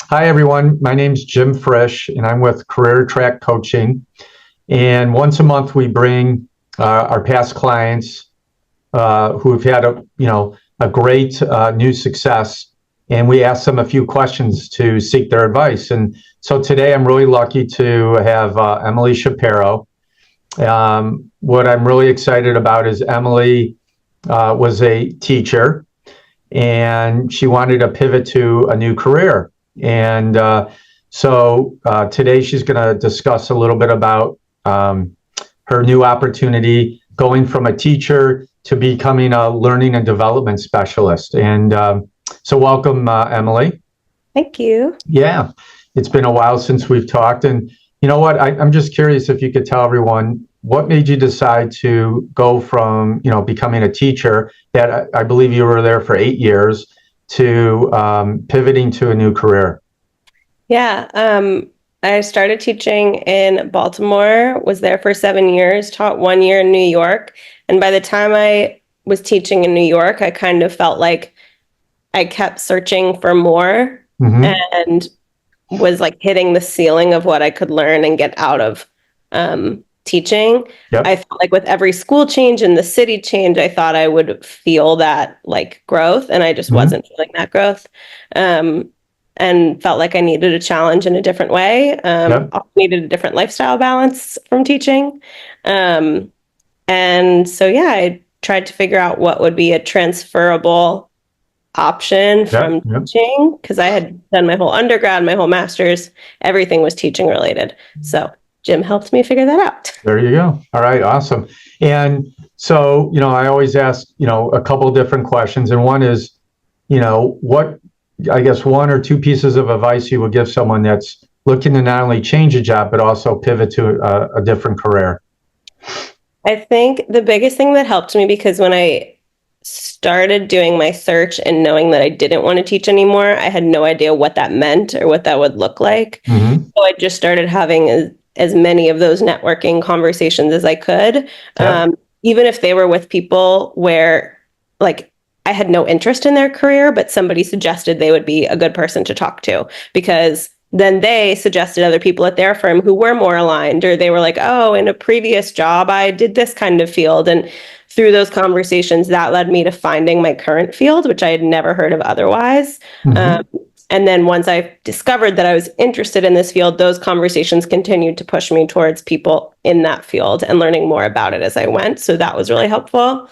Hi, everyone. My name's Jim Frisch, and I'm with Career Track Coaching. And once a month, we bring our past clients who have had a great new success, and we ask them a few questions to seek their advice. And so today, I'm really lucky to have Emily Shapiro. What I'm really excited about is Emily was a teacher, and she wanted to pivot to a new career. And today she's going to discuss a little bit about her new opportunity going from a teacher to becoming a learning and development specialist. And so welcome, Emily. Thank you. Yeah, it's been a while since we've talked. And you know what? I'm just curious if you could tell everyone what made you decide to go from, becoming a teacher that I believe you were there for 8 years to pivoting to a new career. Yeah, I started teaching in Baltimore, was there for 7 years, taught 1 year in New York. And by the time I was teaching in New York, I kind of felt like I kept searching for more and was like hitting the ceiling of what I could learn and get out of teaching. Yep. I felt like with every school change and the city change, I thought I would feel that like growth, and I just wasn't feeling that growth. And felt like I needed a challenge in a different way. Yep. Also needed a different lifestyle balance from teaching. And so, yeah, I tried to figure out what would be a transferable option from Yep. teaching, because I had done my whole undergrad, my whole master's, everything was teaching related. So Jim helped me figure that out. There you go. All right, awesome. And so, I always ask, a couple different questions. And one is, what, I guess, one or two pieces of advice you would give someone that's looking to not only change a job, but also pivot to a different career? I think the biggest thing that helped me, because when I started doing my search and knowing that I didn't want to teach anymore, I had no idea what that meant or what that would look like. So I just started having as many of those networking conversations as I could, even if they were with people where like I had no interest in their career, but somebody suggested they would be a good person to talk to, because then they suggested other people at their firm who were more aligned, or they were like, oh, in a previous job, I did this kind of field. And through those conversations, that led me to finding my current field, which I had never heard of otherwise. And then once I discovered that I was interested in this field, those conversations continued to push me towards people in that field and learning more about it as I went. So that was really helpful.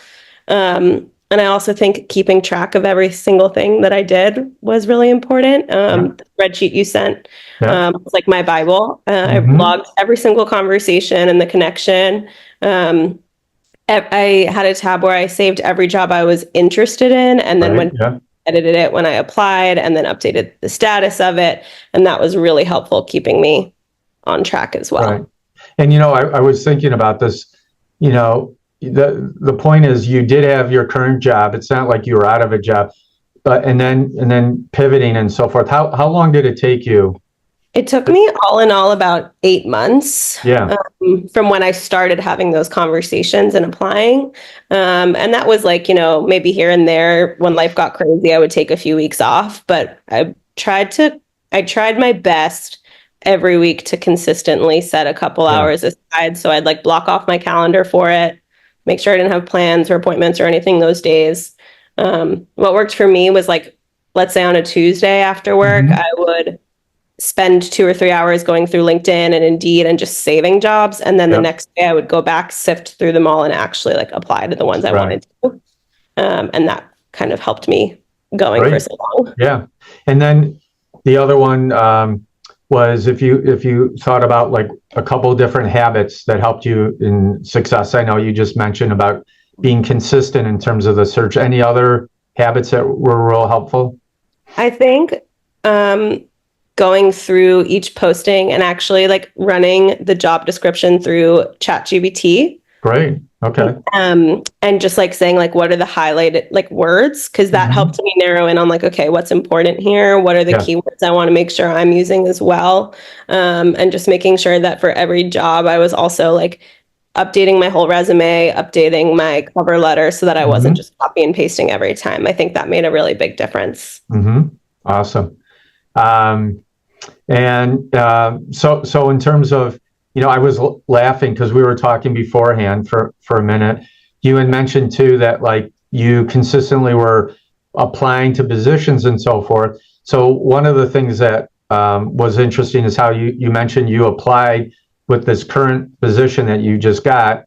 And I also think keeping track of every single thing that I did was really important. The spreadsheet you sent was like my Bible. I logged every single conversation and the connection. I had a tab where I saved every job I was interested in, and then edited it when I applied, and then updated the status of it. And that was really helpful keeping me on track as well. Right. And, I was thinking about this, the point is you did have your current job. It's not like you were out of a job, but and then pivoting and so forth. How long did it take you? It took me all in all about 8 months from when I started having those conversations and applying. And that was like, maybe here and there when life got crazy, I would take a few weeks off, but I tried my best every week to consistently set a couple hours aside. So I'd like block off my calendar for it, make sure I didn't have plans or appointments or anything those days. What worked for me was like, let's say on a Tuesday after work, I would spend 2 or 3 hours going through LinkedIn and Indeed and just saving jobs. And then the next day I would go back, sift through them all, and actually like apply to the ones I wanted to. And that kind of helped me going for so long. Yeah. And then the other one was if you thought about like a couple of different habits that helped you in success. I know you just mentioned about being consistent in terms of the search. Any other habits that were real helpful? I think going through each posting and actually like running the job description through ChatGPT. Great. Okay. And just like saying like, what are the highlighted like words? Because that helped me narrow in on like, okay, what's important here? What are the keywords I want to make sure I'm using as well? And just making sure that for every job, I was also like updating my whole resume, updating my cover letter so that I wasn't just copy and pasting every time. I think that made a really big difference. Awesome. Um, so in terms of, I was laughing because we were talking beforehand for a minute. You had mentioned too that like you consistently were applying to positions and so forth. So one of the things that was interesting is how you mentioned you applied with this current position that you just got,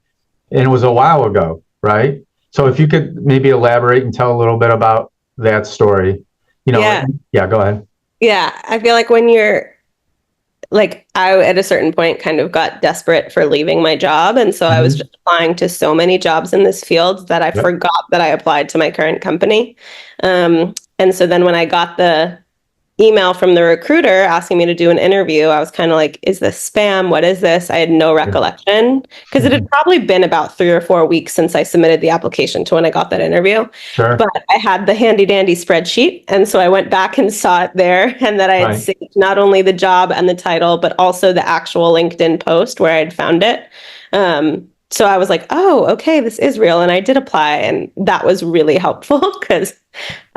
and it was a while ago, right? So if you could maybe elaborate and tell a little bit about that story. Yeah. Yeah, go ahead. Yeah. I feel like when you're like, I at a certain point kind of got desperate for leaving my job. And so I was Mhm. just applying to so many jobs in this field that I Yep. forgot that I applied to my current company. And so then when I got the email from the recruiter asking me to do an interview, I was kind of like, is this spam? What is this? I had no recollection because it had probably been about 3 or 4 weeks since I submitted the application to when I got that interview. Sure. But I had the handy dandy spreadsheet. And so I went back and saw it there and that I had Right. saved not only the job and the title, but also the actual LinkedIn post where I had found it. So I was like, oh, okay, this is real. And I did apply. And that was really helpful because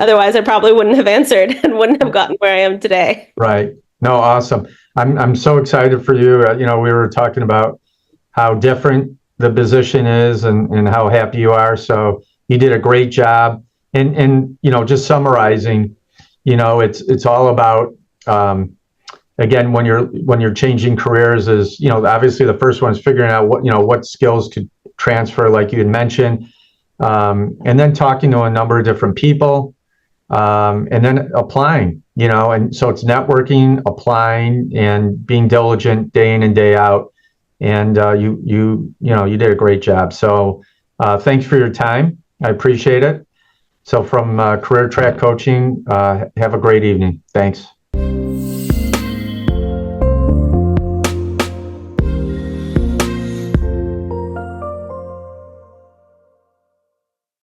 otherwise I probably wouldn't have answered and wouldn't have gotten where I am today. Right. No, awesome. I'm so excited for you. We were talking about how different the position is and how happy you are. So you did a great job. And just summarizing, it's all about again when you're changing careers is obviously the first one is figuring out what skills could transfer like you had mentioned, and then talking to a number of different people, and then applying, and so it's networking, applying, and being diligent day in and day out. And you did a great job. So thanks for your time. I appreciate it. So from Career Track Coaching, have a great evening. Thanks.